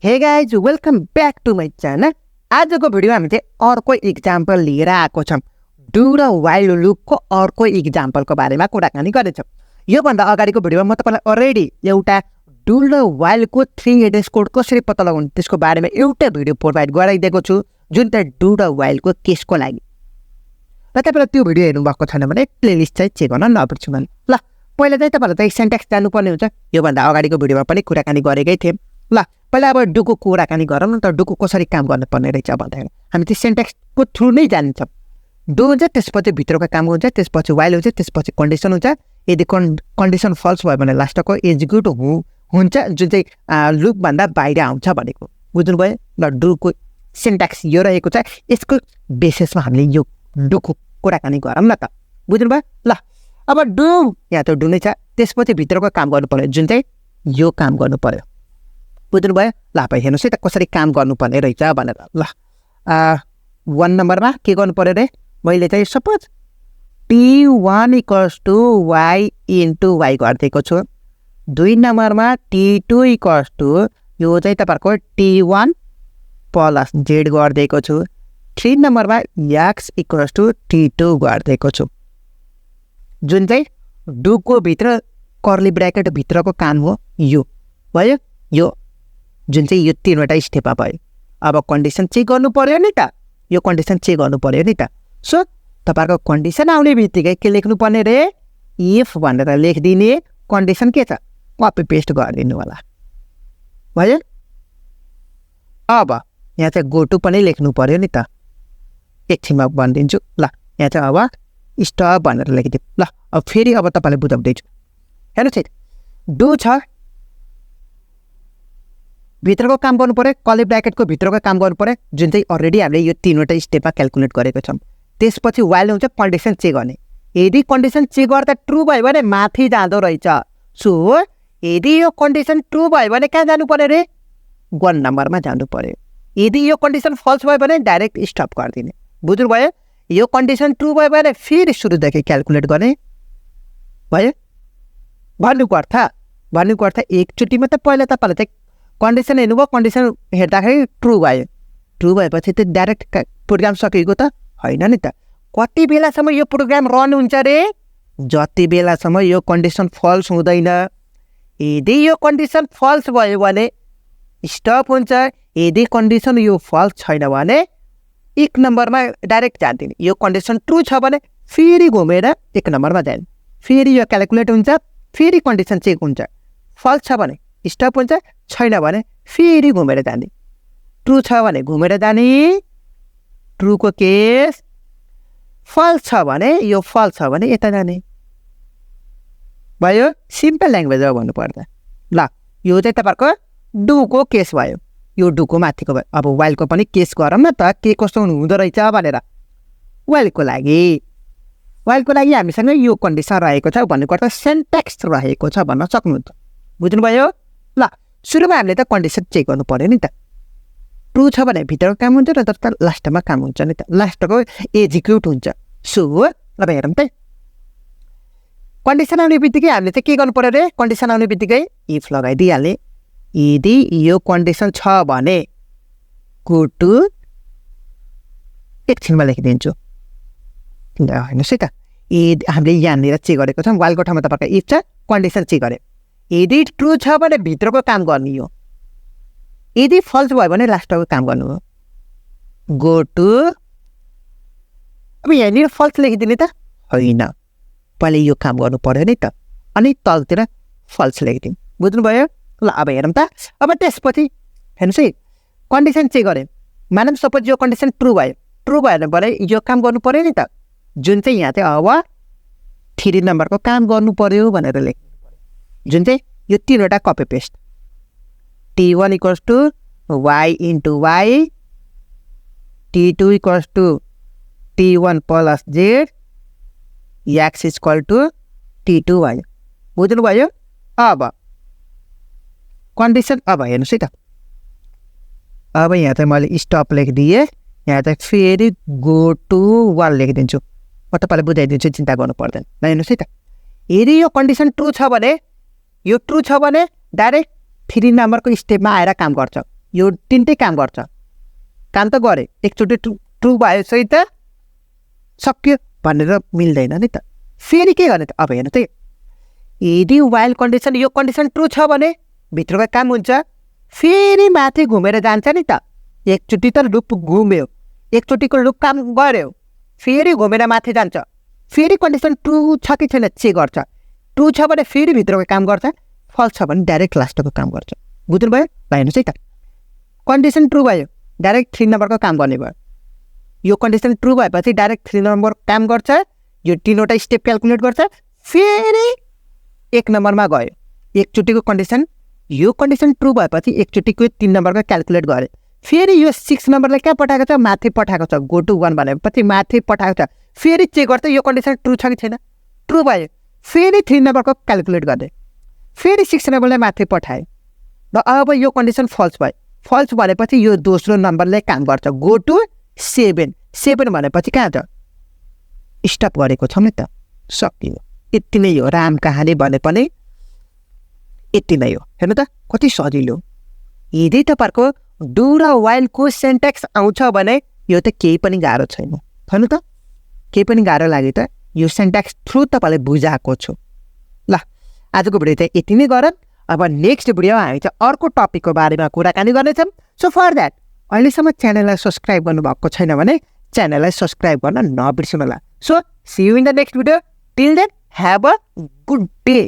हे guys welcome back to my channel. आजको video हामी चाहिँ अर्को इक्जाम्पल लिएर आएको छौँ। डु र वाइल लुपको अर्को इक्जाम्पलको बारेमा कुराकानी गर्नेछौँ। योभन्दा अगाडिको भिडियोमा म तपाईँलाई अलरेडी एउटा डु र वाइलको 3 एड्रेस कोड कसरी पत्ता लगाउने त्यसको बारेमा एउटा भिडियो प्रोभाइड गराइदिएको छु, जुन चाहिँ डु र वाइलको केसको लागि। र तपाईँलाई त्यो भिडियो हेर्नुभएको छैन भने प्लेलिस्ट चाहिँ चेक गर्न नबिर्सनु भने। ल पहिला चाहिँ तपाईँलाई चाहिँ सेन्टेक्स जानुपर्ने हुन्छ। योभन्दा अगाडिको भिडियोमा पनि कुराकानी गरेकै थिएँ। ल पहिला अब डुको कुराकानी गरौँ न त। डुको कसरी काम गर्नुपर्ने रहेछ भन्दाखेरि हामी चाहिँ सेन्टेक्सको थ्रु नै जान्छौँ। डु हुन्छ, त्यसपछि भित्रको काम हुन्छ, त्यसपछि वाइल हुन्छ, त्यसपछि कन्डिसन हुन्छ। यदि कन्डिसन फल्स भयो भने लास्टको एक्जिक्युट हुन्छ, जुन चाहिँ लुपभन्दा बाहिर आउँछ भनेको बुझ्नुभयो। ल डुको सेन्टेक्स यो रहेको छ। यसको बेसिसमा हामीले यो डुको कुराकानी गरौँ न त, बुझ्नुभयो। ल अब डु यहाँ त डु नै छ, त्यसपछि भित्रको काम गर्नु पर्यो, जुन चाहिँ यो काम गर्नु पर्यो, बुझ्नुभयो। ल अब हेर्नुहोस् है त कसरी काम गर्नुपर्ने रहेछ भनेर। ल 1 नम्बरमा के गर्नु पर्यो रे, मैले चाहिँ सपोज T1 = y * y गरिदिएको छु। 2 नम्बरमा T2 = यो चाहिँ तपाईँहरूको T1 + z गरिदिएको छु। 3 नम्बरमा x = T2 गरिदिएको छु, जुन चाहिँ डुको भित्र कर्ली ब्र्याकेट भित्रको काम हो। यो भयो, यो जुन चाहिँ यो 3वटा स्टेपमा भयो। अब कन्डिसन चेक गर्नु पर्यो नि त, यो कन्डिसन चेक गर्नु पर्यो नि त। सो तपाईँहरूको कन्डिसन आउने बित्तिकै के लेख्नुपर्ने रे, इफ भनेर लेखिदिने। कन्डिसन के छ, कपी पेस्ट गरिदिनु होला, भयो। अब यहाँ चाहिँ गो टु पनि लेख्नु पर्यो नि त, एकछिनमा भनिदिन्छु। ल यहाँ चाहिँ अब स्टप भनेर लेखिदिउँ। ल अब फेरि अब तपाईँलाई बुझाउँदैछु, हेर्नुहोस् है। डु छ, भित्रको काम गर्नु पर्यो, कर्ली ब्र्याकेटको भित्रको काम गर्नु पर्यो, जुन चाहिँ अलरेडी हामीले यो 3वटा स्टेपमा क्यालकुलेट गरेको छौँ। त्यसपछि वाइल हुन्छ कन्डिसन चेक गर्ने। यदि कन्डिसन चेक गर्दा ट्रु भयो भने माथि जाँदो रहेछ। सो यदि यो कन्डिसन ट्रु भयो भने कहाँ जानु पर्यो रे, 1 नम्बरमा जानु पर्यो। यदि यो कन्डिसन फल्स भयो भने डाइरेक्ट स्टप गरिदिने, बुझ्नुभयो। यो कन्डिसन ट्रु भयो भने फेरि सुरुदेखि क्यालकुलेट गर्ने, भयो। भन्नुको अर्थ एकचोटिमा त पहिला तपाईँलाई चाहिँ कन्डिसन हेर्नुभयो, कन्डिसन हेर्दाखेरि ट्रु भयो। ट्रु भएपछि त डाइरेक्ट प्रोग्राम सकिएको त होइन नि त। कति बेलासम्म यो प्रोग्राम रन हुन्छ रे, जति बेलासम्म यो कन्डिसन फल्स हुँदैन। यदि यो कन्डिसन फल्स भयो भने स्टप हुन्छ। यदि कन्डिसन यो फल्स छैन भने 1 नम्बरमा डाइरेक्ट जान्दिने। यो कन्डिसन ट्रु छ भने फेरि घुमेर 1 नम्बरमा जाने, फेरि यो क्यालकुलेट हुन्छ, फेरि कन्डिसन चेक हुन्छ। फल्स छ भने स्टप हुन्छ, छैन भने फेरि घुमेर जाने। ट्रु छ भने घुमेर जाने, ट्रुको केस। फल्स छ भने यो फल्स छ भने यता जाने, भयो। सिम्पल ल्याङ्ग्वेज हो भन्नुपर्दा। ल यो चाहिँ तपाईँहरूको डुको केस भयो, यो डुको माथिको भयो। अब वाइलको पनि केस गरौँ न त, के कस्तो हुँदो रहेछ भनेर। वाइलको लागि हामीसँग यो कन्डिसन रहेको छ भन्नुको अर्थ सेन्टेक्स रहेको छ भन्न सक्नुहुन्छ, बुझ्नुभयो। ल सुरुमा हामीले त कन्डिसन चेक गर्नु पर्यो नि त। ट्रु छ भने भित्रको काम हुन्छ र त लास्टमा काम हुन्छ नि त, लास्टको एक्जिक्युट हुन्छ। सो अब हेरौँ त, कन्डिसन आउने बित्तिकै हामीले चाहिँ के गर्नु पर्यो रे, कन्डिसन आउने बित्तिकै इफ लगाइदिइहाल्ने। यदि यो कन्डिसन छ भने गो टु, एकछिनमा लेखिदिन्छु। ल हेर्नुहोस् है त, यदि हामीले यहाँनिर चेक गरेको छौँ, वाइलको ठाउँमा तपाईँको इफ छ, कन्डिसन चेक गऱ्यो। यदि ट्रु छ भने भित्रको काम गर्ने हो, यदि फल्स भयो भने लास्टको काम गर्नु हो। गो टु, अब यहाँनिर फल्स लेखिदिने त होइन, पहिला यो काम गर्नु पर्यो नि त, अनि तलतिर फल्स लेखिदिउँ, बुझ्नुभयो। ल अब हेरौँ त। अब त्यसपछि हेर्नुहोस् है, कन्डिसन चेक गऱ्यो। मानौँ सपोज यो कन्डिसन ट्रु भयो भने यो काम गर्नु पर्यो नि त, जुन चाहिँ यहाँ चाहिँ अब 3 नम्बरको काम गर्नु पर्यो भनेर लेख्नु पर्यो, जुन चाहिँ यो 3वटा copy paste. T1 = y * y, T2 = T1 + z, x = T2 भयो, बुझ्नुभयो। अब कन्डिसन, अब हेर्नुहोस् है त। अब यहाँ चाहिँ मैले स्टप लेखिदिएँ, यहाँ चाहिँ फेरि गो टु 1 लेखिदिन्छु। म तपाईँलाई बुझाइदिन्छु, चिन्ता गर्नु पर्दैन। ल हेर्नुहोस् है त, यदि यो कन्डिसन ट्रु छ भने डाइरेक्ट 3 नम्बरको स्टेपमा आएर काम गर्छ। यो तिनटै काम गर्छ। काम त गरे, एकचोटि ट्रु भयो सही त सक्यो भनेर मिल्दैन नि त। फेरि के गर्ने त? अब हेर्नु त, यदि वाइल कन्डिसन यो कन्डिसन ट्रु छ भने भित्रको काम हुन्छ, फेरि माथि घुमेर जान्छ नि त। एकचोटि त लुप घुम्यो, एकचोटिको लुप काम गर्यो, फेरि घुमेर माथि जान्छ, फेरि कन्डिसन ट्रु छ कि छैन चेक गर्छ। ट्रु छ भने फेरि भित्रको काम गर्छ, फल्स छ भने डाइरेक्ट लास्टको काम गर्छ। बुझ्नुभयो? हेर्नुहोस् है त, कन्डिसन ट्रु भयो डाइरेक्ट 3 नम्बरको काम गर्ने भयो। यो कन्डिसन ट्रु भएपछि डाइरेक्ट 3 नम्बर काम गर्छ, यो 3वटा स्टेप क्याल्कुलेट गर्छ, फेरि 1 नम्बरमा गयो। एकचोटिको कन्डिसन, यो कन्डिसन ट्रु भएपछि एकचोटिको 3 नम्बरको क्याल्कुलेट गरे, फेरि यो 6 नम्बरलाई कहाँ पठाएको छ? माथि पठाएको छ। गो टु 1 भनेपछि माथि पठाएको छ, फेरि चेक गर्छ यो कन्डिसन ट्रु छ कि छैन। ट्रु भयो, फेरि 3 नम्बरको क्याल्कुलेट गर्ने, फेरि 6 नम्बरलाई माथि पठायो। र अब यो कन्डिसन फल्स भयो। फल्स भनेपछि यो दोस्रो नम्बरले काम गर्छ। गो टु 7 भनेपछि कहाँ छ? स्टप गरेको छौँ नि त, सकियो। यति नै हो राम कहानी भने पनि यति नै हो। हेर्नु त कति सजिलो। यदि तपाईँहरूको डु र वाइलको सेन्टेक्स आउँछ भने यो त केही पनि गाह्रो छैन। हेर्नु त केही पनि गाह्रो लाग्यो त, यो सेन्टेक्स थ्रु तपाईँले बुझाएको छु। ल आजको भिडियो चाहिँ यति नै गरौँ। अब नेक्स्ट भिडियोमा हामी चाहिँ अर्को टपिकको बारेमा कुराकानी गर्नेछौँ। सो फर द्याट अहिलेसम्म च्यानललाई सब्सक्राइब गर्नुभएको छैन भने च्यानललाई सब्सक्राइब गर्न नबिर्सनु होला। So see you in the next video. Till then have a good day.